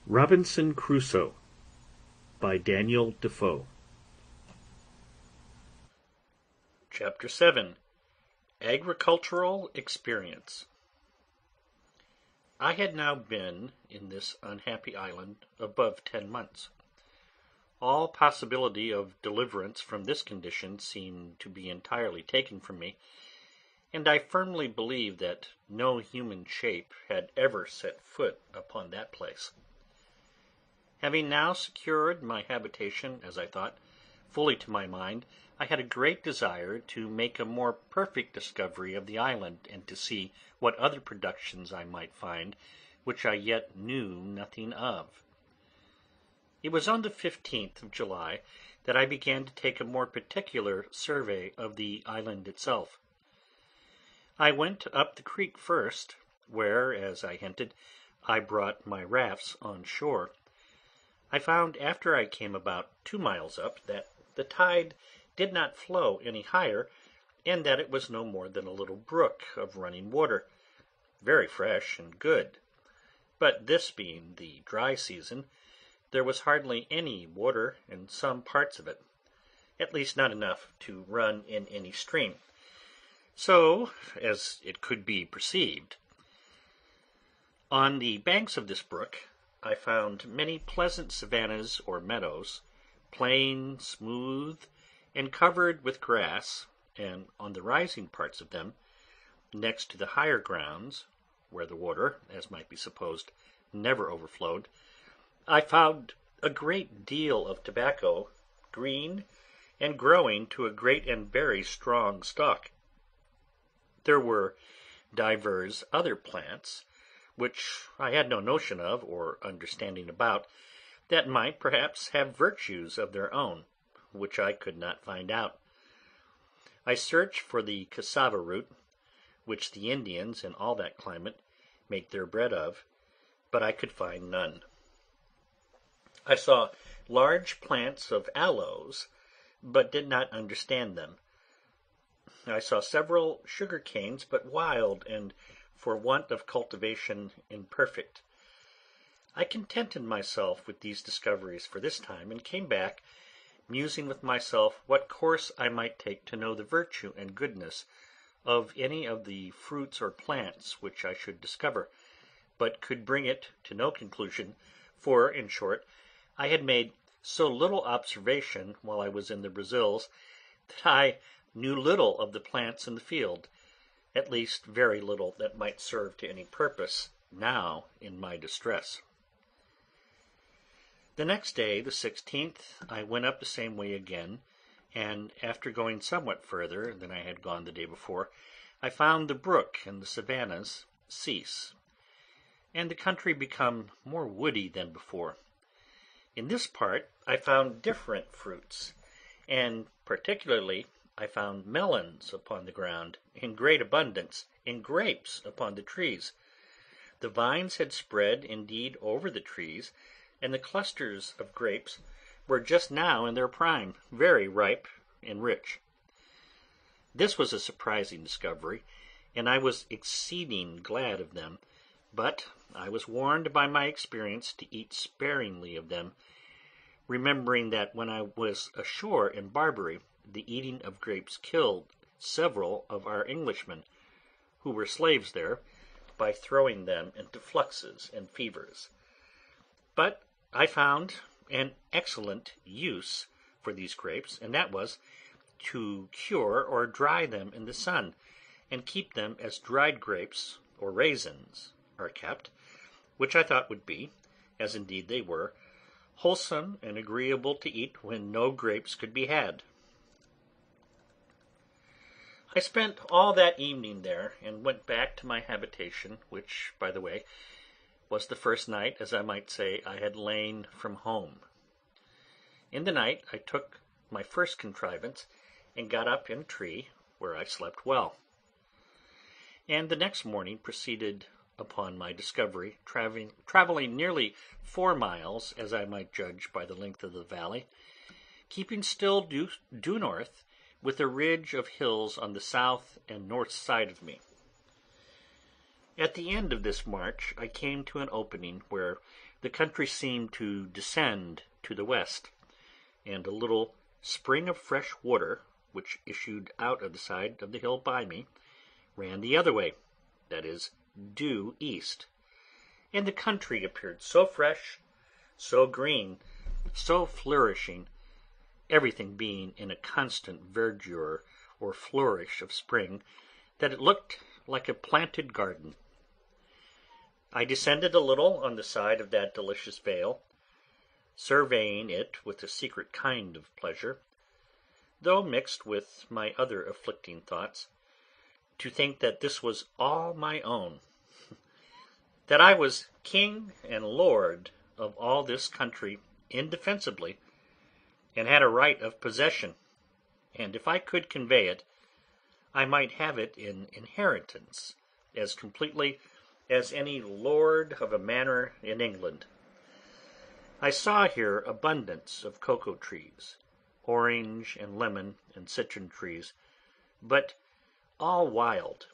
Robinson Crusoe by Daniel Defoe. Chapter 7. Agricultural Experience. I had now been in this unhappy island above 10 months. All possibility of deliverance from this condition seemed to be entirely taken from me, and I firmly believed that no human shape had ever set foot upon that place. Having now secured my habitation, as I thought, fully to my mind, I had a great desire to make a more perfect discovery of the island, and to see what other productions I might find which I yet knew nothing of. It was on the 15th of July that I began to take a more particular survey of the island itself. I went up the creek first, where, as I hinted, I brought my rafts on shore. I found after I came about 2 miles up that the tide did not flow any higher, and that it was no more than a little brook of running water, very fresh and good. But this being the dry season, there was hardly any water in some parts of it, at least not enough to run in any stream, so as it could be perceived. On the banks of this brook I found many pleasant savannas or meadows, plain, smooth, and covered with grass, and on the rising parts of them, next to the higher grounds, where the water, as might be supposed, never overflowed, I found a great deal of tobacco, green, and growing to a great and very strong stalk. There were divers other plants, which I had no notion of or understanding about, that might perhaps have virtues of their own, which I could not find out. I searched for the cassava root, which the Indians in all that climate make their bread of, but I could find none. I saw large plants of aloes, but did not understand them. I saw several sugar canes, but wild, and for want of cultivation imperfect. I contented myself with these discoveries for this time, and came back, musing with myself what course I might take to know the virtue and goodness of any of the fruits or plants which I should discover, but could bring it to no conclusion, for, in short, I had made so little observation while I was in the Brazils, that I knew little of the plants in the field, at least very little that might serve to any purpose now in my distress. The next day, the 16th, I went up the same way again, and after going somewhat further than I had gone the day before, I found the brook and the savannas cease, and the country become more woody than before. In this part I found different fruits, and particularly I found melons upon the ground in great abundance, and grapes upon the trees. The vines had spread indeed over the trees, and the clusters of grapes were just now in their prime, very ripe and rich. This was a surprising discovery, and I was exceeding glad of them, but I was warned by my experience to eat sparingly of them, remembering that when I was ashore in Barbary, the eating of grapes killed several of our Englishmen, who were slaves there, by throwing them into fluxes and fevers. But I found an excellent use for these grapes, and that was to cure or dry them in the sun, and keep them as dried grapes or raisins are kept, which I thought would be, as indeed they were, wholesome and agreeable to eat when no grapes could be had. I spent all that evening there, and went back to my habitation, which, by the way, was the first night, as I might say, I had lain from home. In the night I took my first contrivance, and got up in a tree, where I slept well, and the next morning proceeded upon my discovery, travelling nearly 4 miles, as I might judge by the length of the valley, keeping still due north, with a ridge of hills on the south and north side of me. At the end of this march I came to an opening where the country seemed to descend to the west, and a little spring of fresh water, which issued out of the side of the hill by me, ran the other way, that is, due east, and the country appeared so fresh, so green, so flourishing, everything being in a constant verdure or flourish of spring, that it looked like a planted garden. I descended a little on the side of that delicious vale, surveying it with a secret kind of pleasure, though mixed with my other afflicting thoughts, to think that this was all my own, that I was king and lord of all this country indefensibly, and had a right of possession, and if I could convey it, I might have it in inheritance as completely as any lord of a manor in England. I saw here abundance of cocoa trees, orange and lemon and citron trees, but all wild,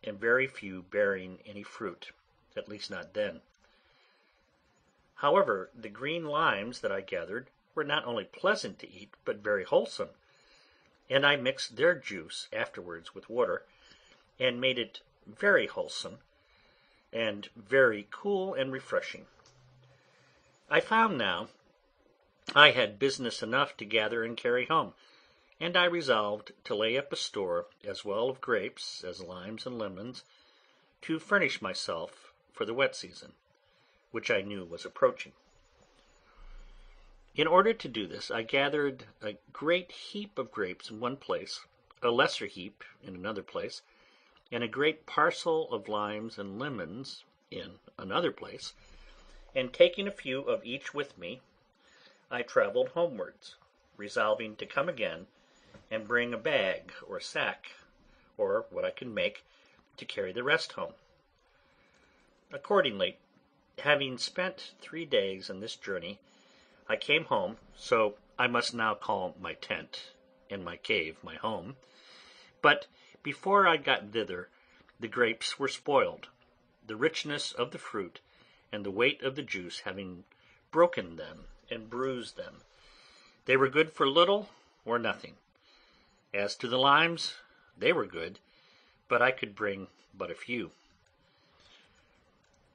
and very few bearing any fruit, at least not then. However, the green limes that I gathered were not only pleasant to eat, but very wholesome, and I mixed their juice afterwards with water, and made it very wholesome, and very cool and refreshing. I found now I had business enough to gather and carry home, and I resolved to lay up a store as well of grapes as limes and lemons, to furnish myself for the wet season, which I knew was approaching. In order to do this, I gathered a great heap of grapes in one place, a lesser heap in another place, and a great parcel of limes and lemons in another place, and taking a few of each with me, I travelled homewards, resolving to come again and bring a bag or sack, or what I could make, to carry the rest home. Accordingly, having spent 3 days in this journey, I came home, so I must now call my tent and my cave my home. But before I got thither, the grapes were spoiled, the richness of the fruit and the weight of the juice having broken them and bruised them. They were good for little or nothing. As to the limes, they were good, but I could bring but a few.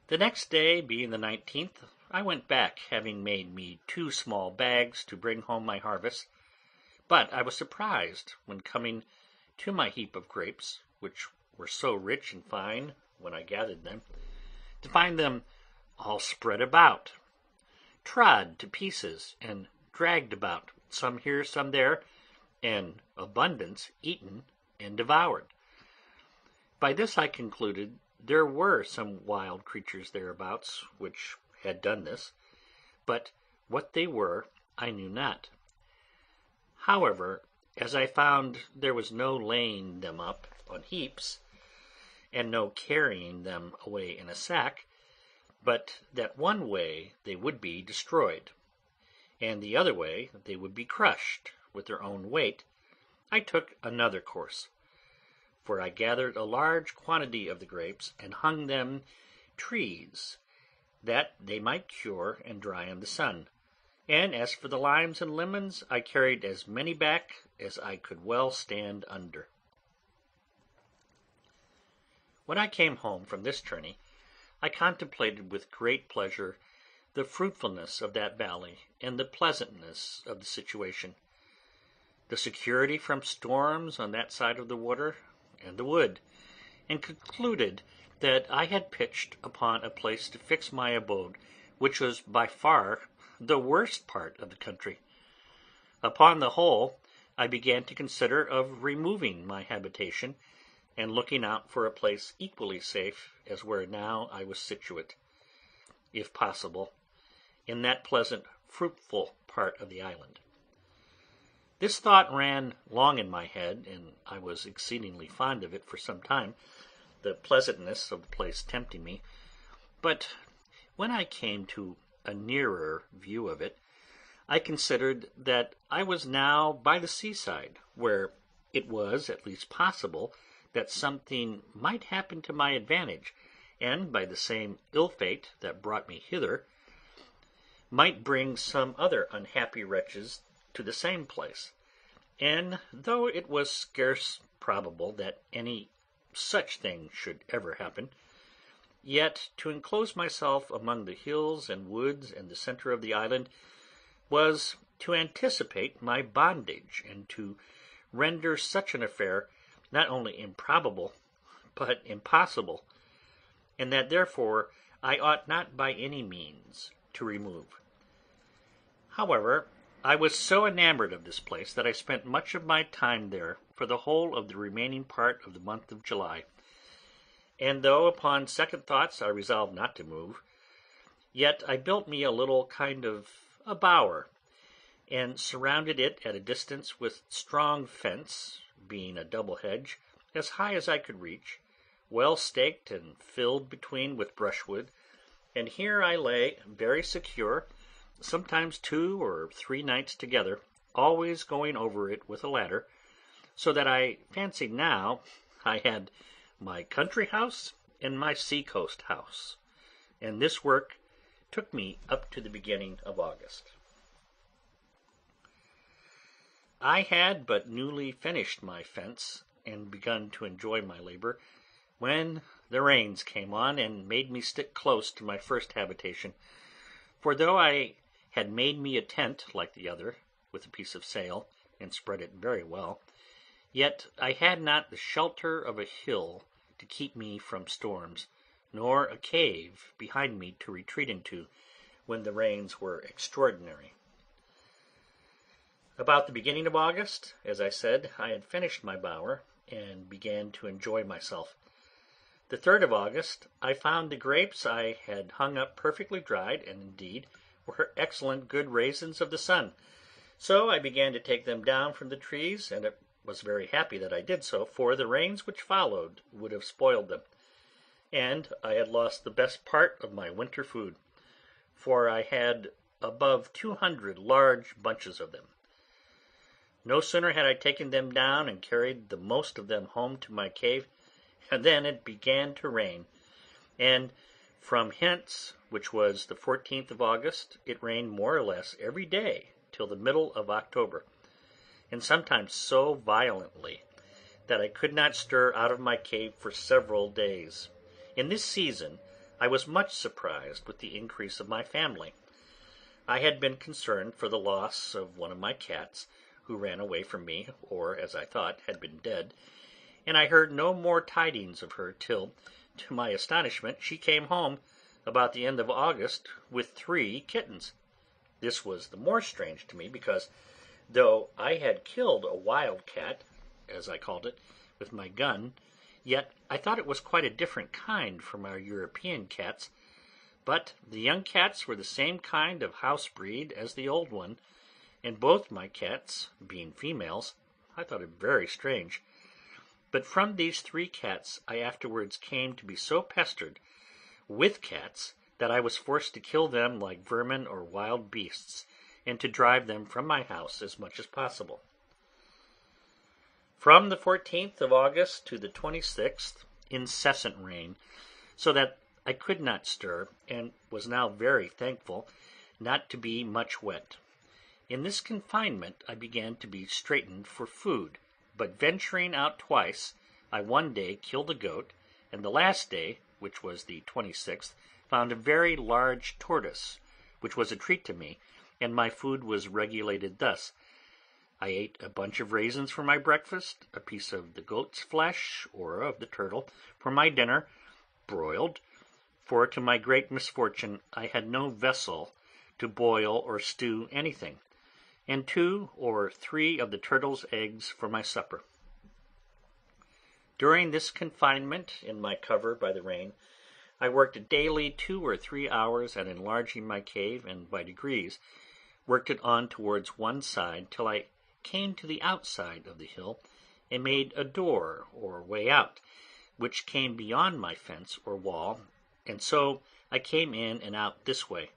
The next day, being the 19th, I went back, having made me 2 small bags to bring home my harvest, but I was surprised, when coming to my heap of grapes, which were so rich and fine when I gathered them, to find them all spread about, trod to pieces, and dragged about, some here, some there, and abundance eaten and devoured. By this I concluded there were some wild creatures thereabouts which had done this, but what they were I knew not. However, as I found there was no laying them up on heaps, and no carrying them away in a sack, but that one way they would be destroyed, and the other way they would be crushed with their own weight, I took another course, for I gathered a large quantity of the grapes, and hung them trees, that they might cure and dry in the sun. And as for the limes and lemons, I carried as many back as I could well stand under. When I came home from this journey, I contemplated with great pleasure the fruitfulness of that valley, and the pleasantness of the situation, the security from storms on that side of the water and the wood, and concluded that I had pitched upon a place to fix my abode, which was by far the worst part of the country. Upon the whole, I began to consider of removing my habitation, and looking out for a place equally safe as where now I was situate, if possible, in that pleasant, fruitful part of the island. This thought ran long in my head, and I was exceedingly fond of it for some time, the pleasantness of the place tempting me. But when I came to a nearer view of it, I considered that I was now by the seaside, where it was at least possible that something might happen to my advantage, and by the same ill fate that brought me hither, might bring some other unhappy wretches to the same place. And though it was scarce probable that any such thing should ever happen, yet to enclose myself among the hills and woods in the centre of the island was to anticipate my bondage, and to render such an affair not only improbable, but impossible, and that therefore I ought not by any means to remove. However, I was so enamoured of this place that I spent much of my time there for the whole of the remaining part of the month of July, and though upon second thoughts I resolved not to move, yet I built me a little kind of a bower, and surrounded it at a distance with strong fence, being a double hedge, as high as I could reach, well staked and filled between with brushwood, and here I lay very secure, sometimes 2 or 3 nights together, always going over it with a ladder, so that I fancied now I had my country house and my sea-coast house, and this work took me up to the beginning of August. I had but newly finished my fence, and begun to enjoy my labour, when the rains came on, and made me stick close to my first habitation, for though I had made me a tent like the other, with a piece of sail, and spread it very well, yet I had not the shelter of a hill to keep me from storms, nor a cave behind me to retreat into when the rains were extraordinary. About the beginning of August, as I said, I had finished my bower, and began to enjoy myself. The 3rd of August I found the grapes I had hung up perfectly dried, and indeed were excellent good raisins of the sun, so I began to take them down from the trees, and it was very happy that I did so, for the rains which followed would have spoiled them, and I had lost the best part of my winter food, for I had above 200 large bunches of them. No sooner had I taken them down and carried the most of them home to my cave, and then it began to rain, and from hence, which was the 14th of August, it rained more or less every day till the middle of October, and sometimes so violently that I could not stir out of my cave for several days. In this season I was much surprised with the increase of my family. I had been concerned for the loss of one of my cats, who ran away from me, or, as I thought, had been dead, and I heard no more tidings of her till, to my astonishment, she came home about the end of August with 3 kittens. This was the more strange to me, because, though I had killed a wild cat, as I called it, with my gun, yet I thought it was quite a different kind from our European cats, but the young cats were the same kind of house breed as the old one, and both my cats, being females, I thought it very strange. But from these 3 cats I afterwards came to be so pestered with cats that I was forced to kill them like vermin or wild beasts, and to drive them from my house as much as possible. From the 14th of August to the 26th, incessant rain, so that I could not stir, and was now very thankful not to be much wet. In this confinement I began to be straitened for food, but venturing out twice, I one day killed a goat, and the last day, which was the 26th, found a very large tortoise, which was a treat to me, and my food was regulated thus: I ate a bunch of raisins for my breakfast, a piece of the goat's flesh, or of the turtle, for my dinner, broiled, for to my great misfortune I had no vessel to boil or stew anything, and 2 or 3 of the turtle's eggs for my supper. During this confinement in my cover by the rain, I worked daily 2 or 3 hours at enlarging my cave, and by degrees worked it on towards one side till I came to the outside of the hill, and made a door or way out, which came beyond my fence or wall, and so I came in and out this way.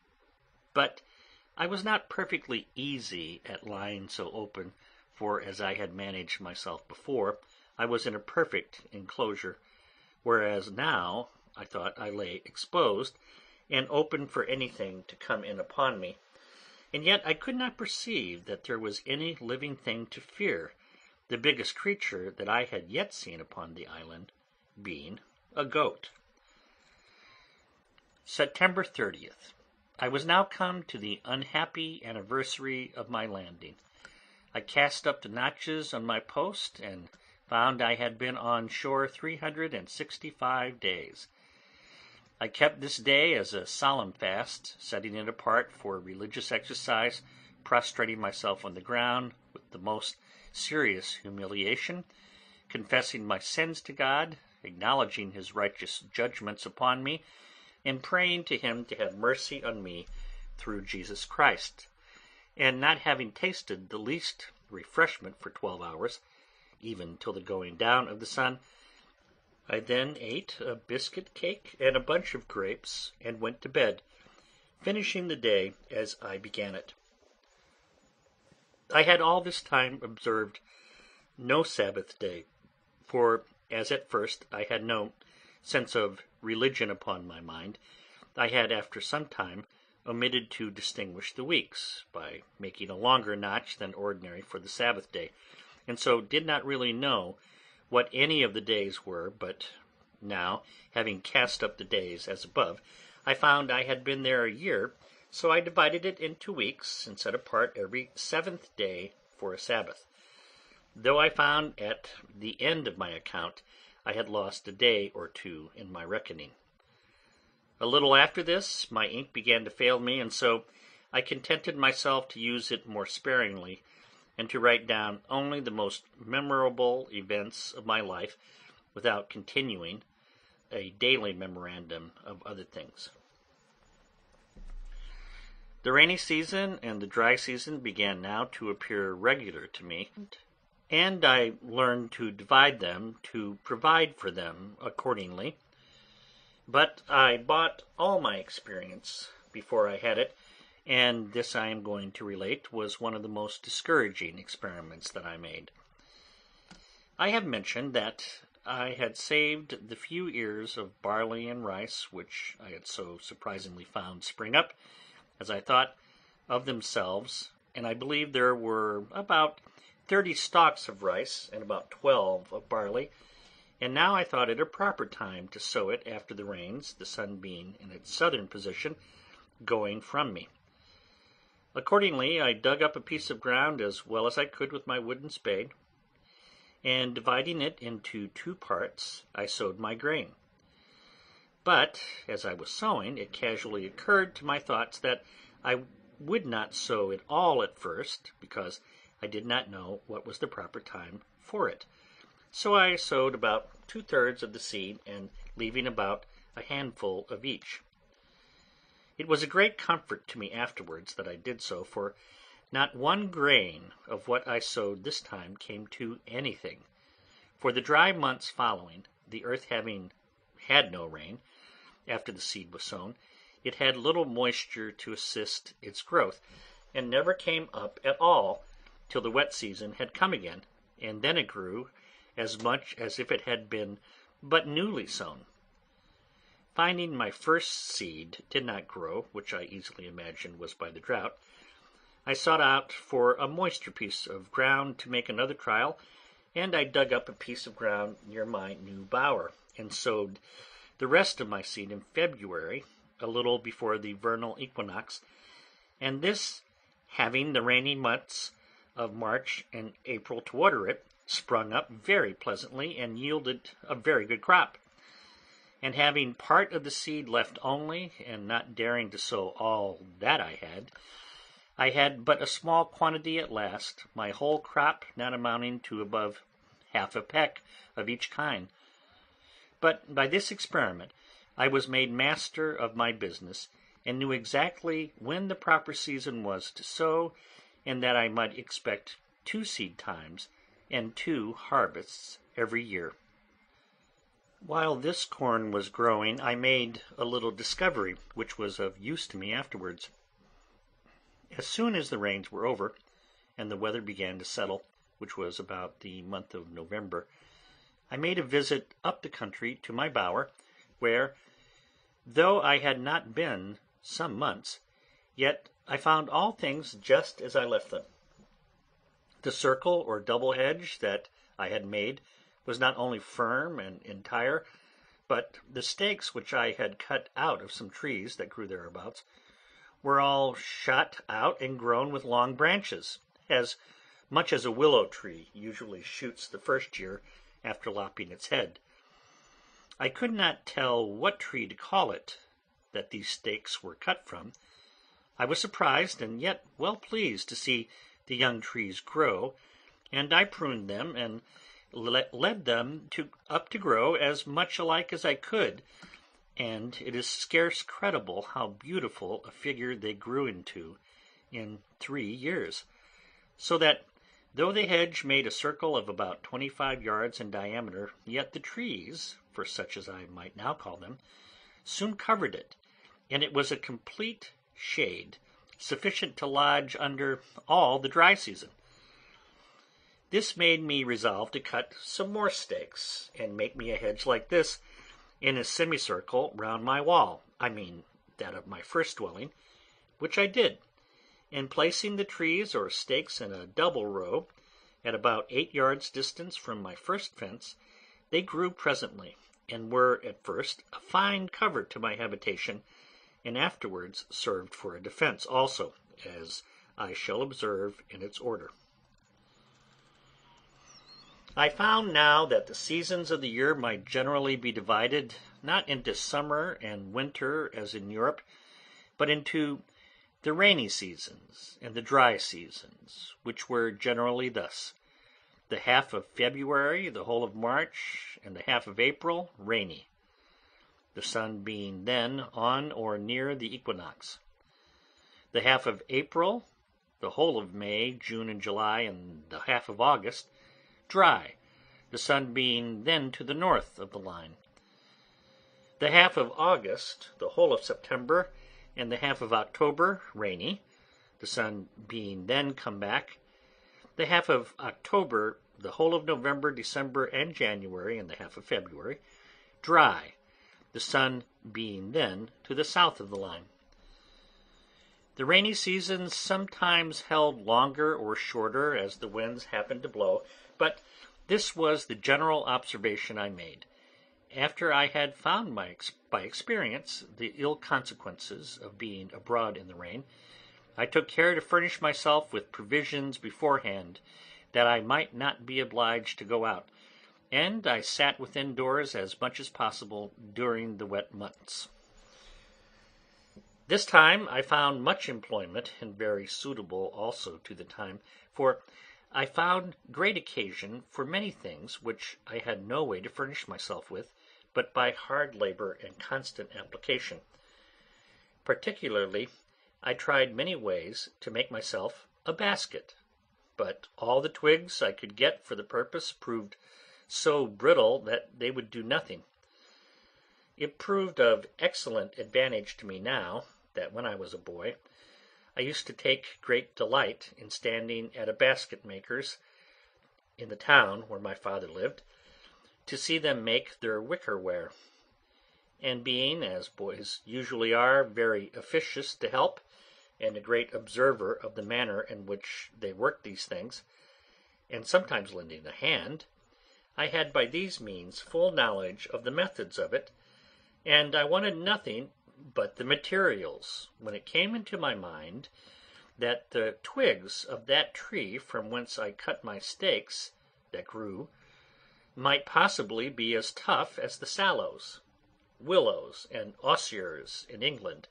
But I was not perfectly easy at lying so open, for, as I had managed myself before, I was in a perfect enclosure, whereas now I thought I lay exposed, and open for anything to come in upon me, and yet I could not perceive that there was any living thing to fear, the biggest creature that I had yet seen upon the island being a goat. September 30th. I was now come to the unhappy anniversary of my landing. I cast up the notches on my post, and found I had been on shore 365 days. I kept this day as a solemn fast, setting it apart for religious exercise, prostrating myself on the ground with the most serious humiliation, confessing my sins to God, acknowledging his righteous judgments upon me, and praying to him to have mercy on me through Jesus Christ. And not having tasted the least refreshment for 12 hours, even till the going down of the sun, I then ate a biscuit cake and a bunch of grapes, and went to bed, finishing the day as I began it. I had all this time observed no Sabbath day, for as at first I had no sense of religion upon my mind, I had after some time omitted to distinguish the weeks, by making a longer notch than ordinary for the Sabbath day, and so did not really know what any of the days were. But now, having cast up the days as above, I found I had been there a year, so I divided it into weeks, and set apart every 7th day for a Sabbath, though I found at the end of my account I had lost a day or two in my reckoning. A little after this, my ink began to fail me, and so I contented myself to use it more sparingly, and to write down only the most memorable events of my life, without continuing a daily memorandum of other things. The rainy season and the dry season began now to appear regular to me, and I learned to divide them, to provide for them accordingly. But I bought all my experience before I had it, and this I am going to relate was one of the most discouraging experiments that I made. I have mentioned that I had saved the few ears of barley and rice which I had so surprisingly found spring up, as I thought, of themselves, and I believe there were about 30 stalks of rice and about 12 of barley, and now I thought it a proper time to sow it after the rains, the sun being in its southern position, going from me. Accordingly, I dug up a piece of ground as well as I could with my wooden spade, and dividing it into 2 parts, I sowed my grain. But as I was sowing, it casually occurred to my thoughts that I would not sow it all at first, because I did not know what was the proper time for it. So I sowed about 2/3 of the seed, and leaving about a handful of each. It was a great comfort to me afterwards that I did so, for not one grain of what I sowed this time came to anything. For the dry months following, the earth having had no rain, after the seed was sown, it had little moisture to assist its growth, and never came up at all till the wet season had come again, and then it grew as much as if it had been but newly sown. Finding my first seed did not grow, which I easily imagined was by the drought, I sought out for a moister piece of ground to make another trial, and I dug up a piece of ground near my new bower, and sowed the rest of my seed in February, a little before the vernal equinox, and this, having the rainy months of March and April to water it, sprung up very pleasantly, and yielded a very good crop. And having part of the seed left only, and not daring to sow all that I had but a small quantity at last, my whole crop not amounting to above half a peck of each kind. But by this experiment I was made master of my business, and knew exactly when the proper season was to sow, and that I might expect 2 seed times and 2 harvests every year. While this corn was growing, I made a little discovery, which was of use to me afterwards. As soon as the rains were over, and the weather began to settle, which was about the month of November, I made a visit up the country to my bower, where, though I had not been some months, yet I found all things just as I left them. The circle or double hedge that I had made was not only firm and entire, but the stakes which I had cut out of some trees that grew thereabouts were all shot out and grown with long branches, as much as a willow tree usually shoots the first year after lopping its head. I could not tell what tree to call it that these stakes were cut from. I was surprised and yet well pleased to see the young trees grow, and I pruned them and led them up to grow as much alike as I could, and it is scarce credible how beautiful a figure they grew into in 3 years, so that though the hedge made a circle of about 25 yards in diameter, yet the trees, for such as I might now call them, soon covered it, and it was a complete shade, sufficient to lodge under all the dry season. This made me resolve to cut some more stakes, and make me a hedge like this in a semicircle round my wall, I mean that of my first dwelling, which I did, and placing the trees or stakes in a double row, at about 8 yards distance from my first fence, they grew presently, and were at first a fine cover to my habitation, and afterwards served for a defence also, as I shall observe in its order. I found now that the seasons of the year might generally be divided, not into summer and winter as in Europe, but into the rainy seasons and the dry seasons, which were generally thus: the half of February, the whole of March, and the half of April, rainy, the sun being then on or near the equinox; the half of April, the whole of May, June, and July, and the half of August, dry, the sun being then to the north of the line; the half of August, the whole of September, and the half of October, rainy, the sun being then come back; the half of October, the whole of November, December, and January, and the half of February, dry, the sun being then to the south of the line. The rainy seasons sometimes held longer or shorter as the winds happened to blow, but this was the general observation I made, after I had found by experience the ill consequences of being abroad in the rain. I took care to furnish myself with provisions beforehand, that I might not be obliged to go out, and I sat within doors as much as possible during the wet months. This time I found much employment, and very suitable also to the time, for I found great occasion for many things which I had no way to furnish myself with, but by hard labour and constant application. Particularly, I tried many ways to make myself a basket, but all the twigs I could get for the purpose proved so brittle that they would do nothing. It proved of excellent advantage to me now, that when I was a boy, I used to take great delight in standing at a basket maker's in the town where my father lived, to see them make their wicker ware; and being, as boys usually are, very officious to help, and a great observer of the manner in which they worked these things, and sometimes lending a hand, I had by these means full knowledge of the methods of it, and I wanted nothing but the materials, when it came into my mind that the twigs of that tree from whence I cut my stakes that grew might possibly be as tough as the sallows, willows, and osiers in England,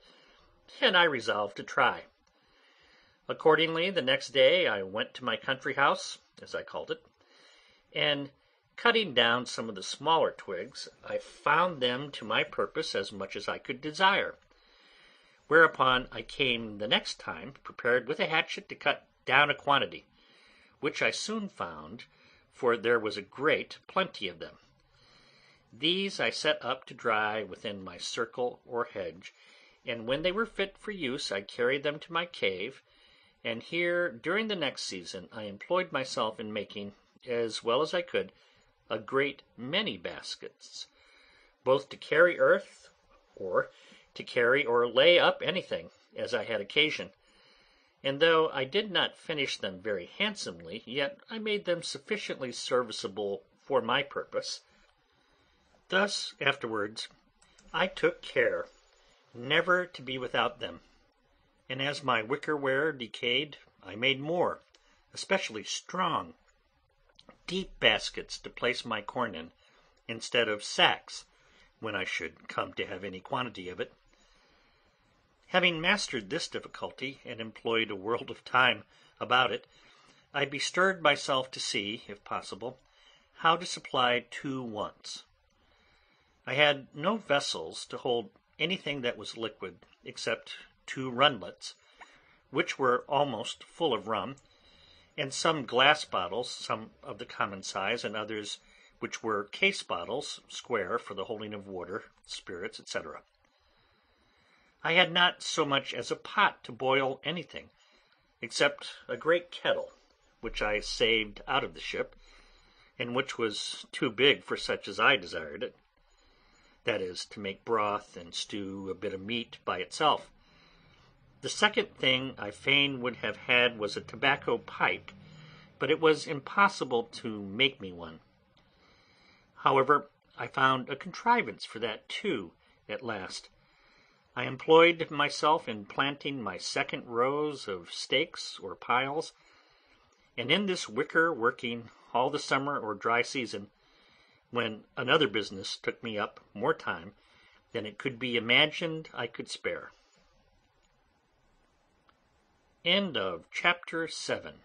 and I resolved to try. Accordingly, the next day I went to my country house, as I called it, and cutting down some of the smaller twigs, I found them to my purpose as much as I could desire. Whereupon I came the next time prepared with a hatchet to cut down a quantity, which I soon found, for there was a great plenty of them. These I set up to dry within my circle or hedge, and when they were fit for use I carried them to my cave, and here during the next season I employed myself in making, as well as I could, a great many baskets, both to carry earth, or to carry or lay up anything, as I had occasion; and though I did not finish them very handsomely, yet I made them sufficiently serviceable for my purpose. Thus afterwards I took care never to be without them, and as my wicker ware decayed I made more, especially strong, deep baskets to place my corn in, instead of sacks, when I should come to have any quantity of it. Having mastered this difficulty, and employed a world of time about it, I bestirred myself to see, if possible, how to supply two wants. I had no vessels to hold anything that was liquid, except two runlets, which were almost full of rum, and some glass bottles, some of the common size, and others which were case bottles, square, for the holding of water, spirits, etc. I had not so much as a pot to boil anything, except a great kettle, which I saved out of the ship, and which was too big for such as I desired it, that is, to make broth and stew a bit of meat by itself. The second thing I fain would have had was a tobacco pipe, but it was impossible to make me one. However, I found a contrivance for that too at last. I employed myself in planting my second rows of stakes or piles, and in this wicker working all the summer or dry season, when another business took me up more time than it could be imagined I could spare. Chapter 7.